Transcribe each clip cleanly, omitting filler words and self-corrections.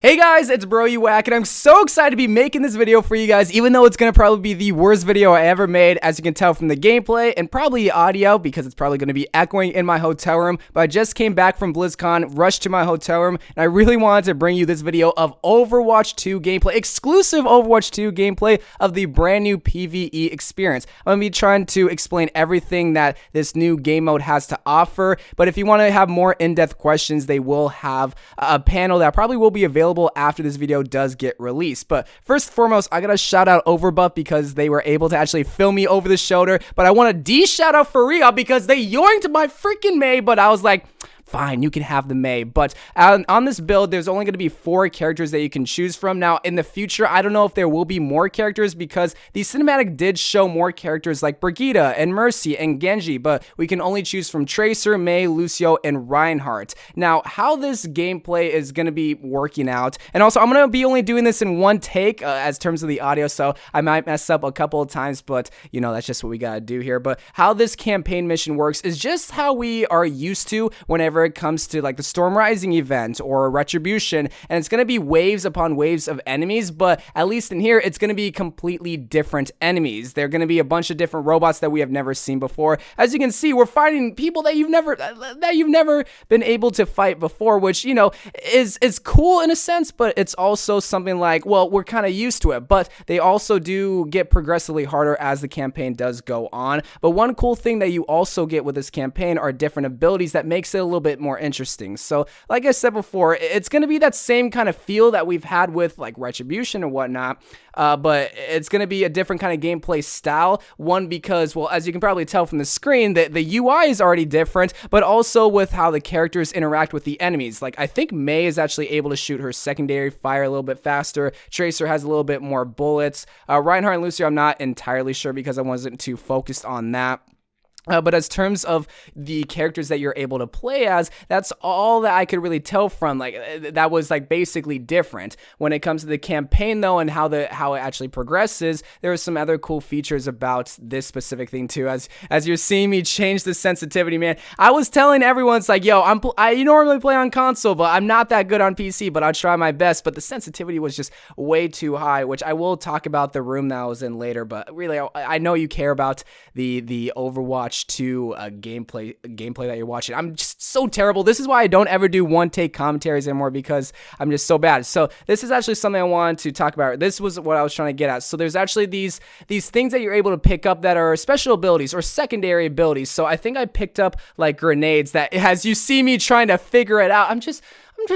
Hey guys, it's Bro You Whack, and I'm so excited to be making this video for you guys, even though it's going to probably be the worst video I ever made, as you can tell from the gameplay, and probably the audio, because it's probably going to be echoing in my hotel room. But I just came back from Blizzcon, rushed to my hotel room, and I really wanted to bring you this video of Overwatch 2 gameplay, exclusive Overwatch 2 gameplay of the brand new PvE experience. I'm going to be trying to explain everything that this new game mode has to offer, but if you want to have more in-depth questions, they will have a panel that probably will be available after this video does get released. But first and foremost, I gotta shout out Overbuff because they were able to actually film me over the shoulder, but I want to de-shout out for real because they yoinked my freaking Mei, but I was like, fine, you can have the Mei. But on this build, there's only going to be 4 characters that you can choose from. Now, in the future, I don't know if there will be more characters because the cinematic did show more characters like Brigitte and Mercy and Genji, but we can only choose from Tracer, Mei, Lucio, and Reinhardt. Now, how this gameplay is going to be working out, and also I'm going to be only doing this in one take as terms of the audio, so I might mess up a couple of times, but you know, that's just what we got to do here. But how this campaign mission works is just how we are used to whenever it comes to like the Storm Rising event or Retribution, and it's going to be waves upon waves of enemies, but at least in here it's going to be completely different enemies. They're going to be a bunch of different robots that we have never seen before. As you can see, we're fighting people that you've never been able to fight before, which, you know, is cool in a sense, but it's also something like, well, we're kind of used to it. But they also do get progressively harder as the campaign does go on. But one cool thing that you also get with this campaign are different abilities that makes it a little bit more interesting. So like I said before, it's going to be that same kind of feel that we've had with like Retribution or whatnot, but it's going to be a different kind of gameplay style. One, because, well, as you can probably tell from the screen, the UI is already different, but also with how the characters interact with the enemies. Like, I think Mei is actually able to shoot her secondary fire a little bit faster. Tracer has a little bit more bullets. Reinhardt and Lucio, I'm not entirely sure because I wasn't too focused on that. But as terms of the characters that you're able to play as, that's all that I could really tell from. Like, that was like basically different. When it comes to the campaign though, and how it actually progresses, there are some other cool features about this specific thing too. As you're seeing me change the sensitivity, man, I was telling everyone, it's like, yo, I normally play on console, but I'm not that good on PC, but I'll try my best. But the sensitivity was just way too high, which I will talk about the room that I was in later. But really, I know you care about the Overwatch 2 gameplay that you're watching. I'm just so terrible. This is why I don't ever do one take commentaries anymore, because I'm just so bad. So this is actually something I wanted to talk about. This was what I was trying to get at. So there's actually these things that you're able to pick up that are special abilities or secondary abilities. So I think I picked up like grenades that, as you see me trying to figure it out, I'm just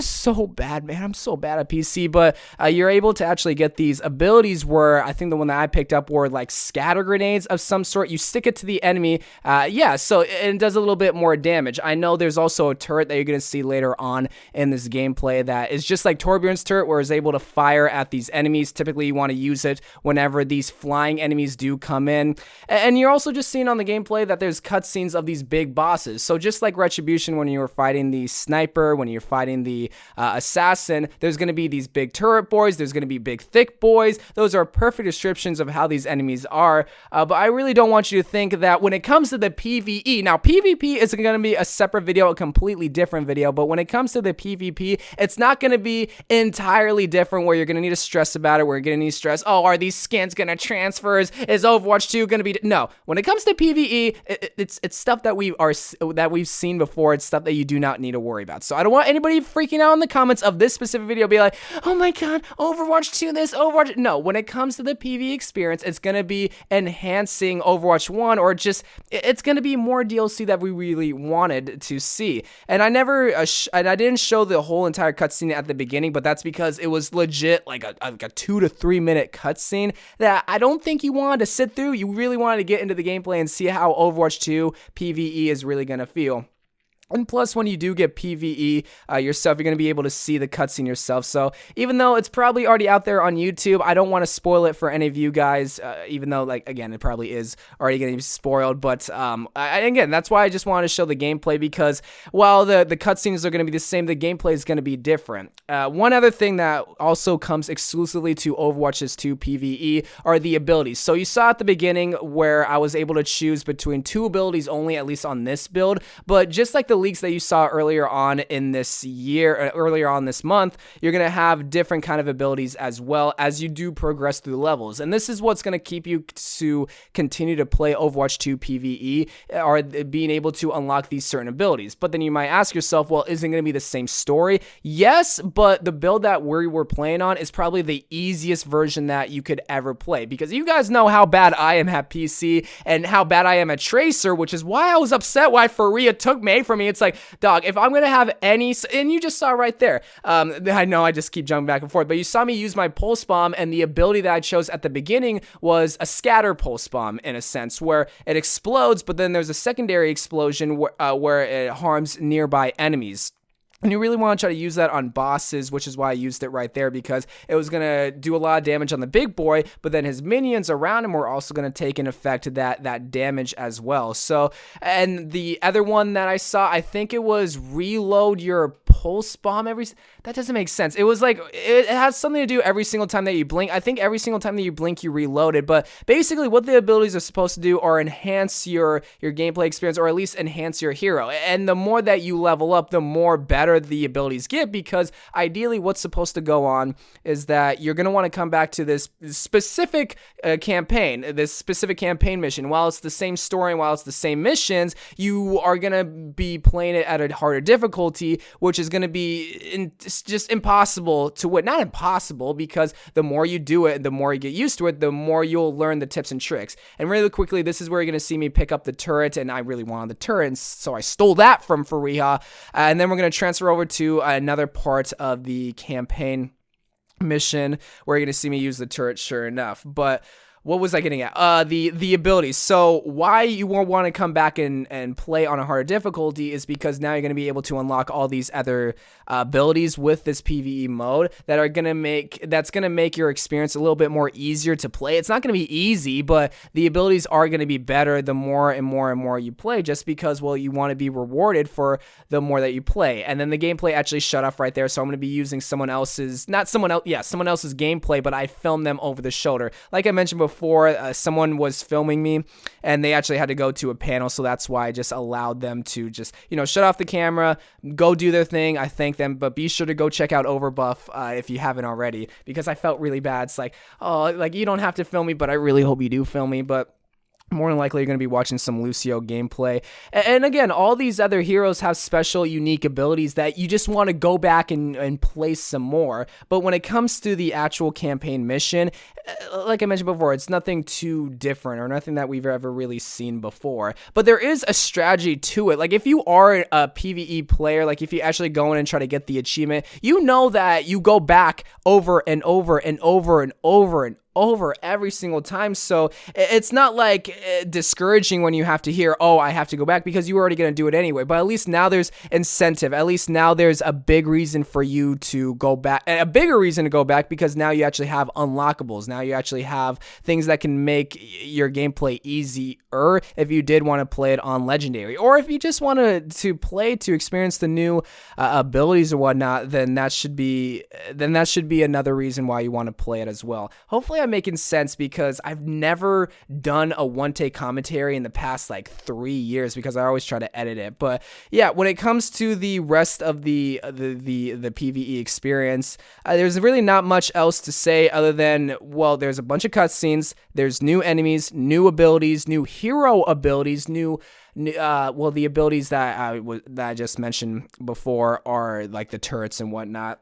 so bad, man. I'm so bad at PC, but you're able to actually get these abilities where I think the one that I picked up were like scatter grenades of some sort. You stick it to the enemy. Yeah, so it does a little bit more damage. I know there's also a turret that you're going to see later on in this gameplay that is just like Torbjorn's turret, where it's able to fire at these enemies. Typically, you want to use it whenever these flying enemies do come in. And you're also just seeing on the gameplay that there's cutscenes of these big bosses. So just like Retribution, when you were fighting the sniper, when you're fighting the assassin, there's going to be these big turret boys, there's going to be big thick boys. Those are perfect descriptions of how these enemies are, but I really don't want you to think that when it comes to the PvE, now PvP is going to be a separate video, a completely different video, but when it comes to the PvP, it's not going to be entirely different where you're going to need to stress about it, where you're going to need to stress, oh, are these skins going to transfer? Is Overwatch 2 going to be... No, when it comes to PvE, it's stuff that we've seen before. It's stuff that you do not need to worry about. So I don't want anybody freaking out in the comments of this specific video be like, oh my god, Overwatch 2 this, Overwatch... No, when it comes to the PvE experience, it's going to be enhancing Overwatch 1, or just, it's going to be more DLC that we really wanted to see. And I never, I didn't show the whole entire cutscene at the beginning, but that's because it was legit like a 2 to 3 minute cutscene that I don't think you wanted to sit through. You really wanted to get into the gameplay and see how Overwatch 2 PvE is really going to feel. And plus, when you do get PvE yourself, you're going to be able to see the cutscene yourself. So even though it's probably already out there on YouTube, I don't want to spoil it for any of you guys, even though, like, again, it probably is already going to be spoiled. But again, that's why I just wanted to show the gameplay, because while the cutscenes are going to be the same, the gameplay is going to be different. One other thing that also comes exclusively to Overwatch's 2 PvE are the abilities. So you saw at the beginning where I was able to choose between 2 abilities only, at least on this build. But just like the leaks that you saw earlier on in this year, earlier on this month, you're going to have different kind of abilities as well as you do progress through the levels. And this is what's going to keep you to continue to play Overwatch 2 PvE, or being able to unlock these certain abilities. But then you might ask yourself, well, isn't it going to be the same story? Yes, but the build that we were playing on is probably the easiest version that you could ever play, because you guys know how bad I am at PC and how bad I am at Tracer, which is why I was upset why Faria took May from me. It's like, dog, if I'm going to have any, and you just saw right there, I know I just keep jumping back and forth, but you saw me use my pulse bomb, and the ability that I chose at the beginning was a scatter pulse bomb, in a sense, where it explodes, but then there's a secondary explosion where it harms nearby enemies. And you really want to try to use that on bosses, which is why I used it right there, because it was going to do a lot of damage on the big boy, but then his minions around him were also going to take in effect that damage as well. So, and the other one that I saw, I think it was reload your pulse bomb that doesn't make sense. It was like, it has something to do every single time that you blink. I think every single time that you blink, you reload it, but basically what the abilities are supposed to do are enhance your gameplay experience, or at least enhance your hero. And the more that you level up, the more better the abilities get, because ideally what's supposed to go on is that you're going to want to come back to this specific campaign mission. While it's the same story and while it's the same missions, you are going to be playing it at a harder difficulty, which is going to be just impossible to win. Not impossible, because the more you do it, the more you get used to it, the more you'll learn the tips and tricks. And really quickly, this is where you're going to see me pick up the turret, and I really wanted the turret, so I stole that from Faria. And then we're going to transfer over to another part of the campaign mission where you're going to see me use the turret, sure enough. But what was I getting at? The abilities. So why you won't want to come back and play on a harder difficulty is because now you're going to be able to unlock all these other abilities with this PvE mode that's going to make your experience a little bit more easier to play. It's not going to be easy, but the abilities are going to be better the more and more and more you play, just because, well, you want to be rewarded for the more that you play. And then the gameplay actually shut off right there, so I'm going to be using someone else's gameplay, but I filmed them over the shoulder. Like I mentioned before, someone was filming me and they actually had to go to a panel, so that's why I just allowed them to just, shut off the camera, go do their thing. I thank them, but be sure to go check out Overbuff if you haven't already, because I felt really bad. It's like, oh, like, you don't have to film me, but I really hope you do film me. But more than likely, you're going to be watching some Lucio gameplay. And again, all these other heroes have special, unique abilities that you just want to go back and play some more. But when it comes to the actual campaign mission, like I mentioned before, it's nothing too different or nothing that we've ever really seen before. But there is a strategy to it. Like, if you are a PvE player, like if you actually go in and try to get the achievement, you know that you go back over and over and over and over and over every single time. So it's not like discouraging when you have to hear, oh, I have to go back, because you were already going to do it anyway. But at least now there's incentive. At least now there's a big reason for you to go back, a bigger reason to go back, because now you actually have unlockables. Now you actually have things that can make your gameplay easier if you did want to play it on Legendary, or if you just wanted to play to experience the new abilities or whatnot, then that should be another reason why you want to play it as well. Hopefully I'm making sense, because I've never done a one-take commentary in the past like 3 years, because I always try to edit it. But yeah, when it comes to the rest of the PvE experience, there's really not much else to say other than, well, there's a bunch of cutscenes, there's new enemies, new abilities, new hero abilities, the abilities that I just mentioned before are like the turrets and whatnot,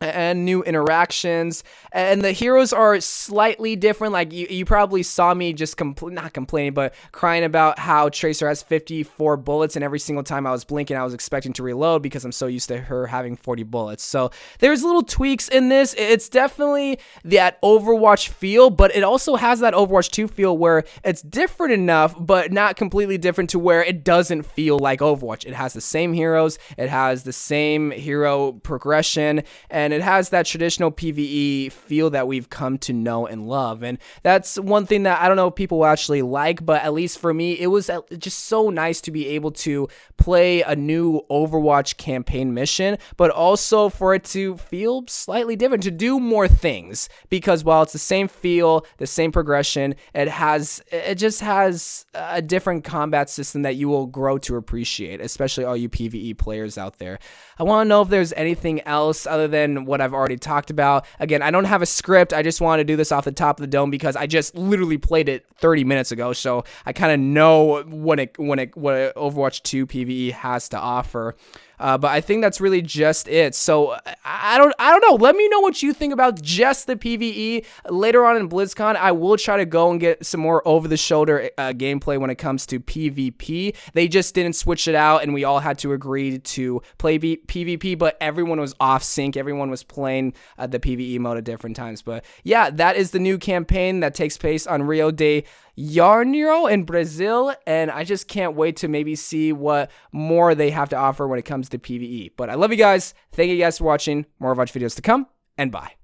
and new interactions, and the heroes are slightly different. Like you probably saw me just not complaining, but crying about how Tracer has 54 bullets, and every single time I was blinking, I was expecting to reload because I'm so used to her having 40 bullets. So there's little tweaks in this. It's definitely that Overwatch feel, but it also has that Overwatch 2 feel where it's different enough, but not completely different to where it doesn't feel like Overwatch. It has the same heroes, it has the same hero progression, and and it has that traditional PvE feel that we've come to know and love. And that's one thing that I don't know if people will actually like, but at least for me, it was just so nice to be able to play a new Overwatch campaign mission, but also for it to feel slightly different, to do more things, because while it's the same feel, the same progression, it just has a different combat system that you will grow to appreciate, especially all you PvE players out there. I want to know if there's anything else other than what I've already talked about. Again, I don't have a script. I just want to do this off the top of the dome because I just literally played it 30 minutes ago, so I kind of know what Overwatch 2 PvE has to offer. But I think that's really just it. So I don't know. Let me know what you think about just the PvE. Later on in Blizzcon, I will try to go and get some more over-the-shoulder gameplay when it comes to PvP. They just didn't switch it out, and we all had to agree to play PvP, but everyone was off sync. Everyone was playing the PvE mode at different times. But yeah, that is the new campaign that takes place on Rio de Janeiro in Brazil, and I just can't wait to maybe see what more they have to offer when it comes to PvE. But I love you guys. Thank you guys for watching. More Overwatch videos to come, and bye.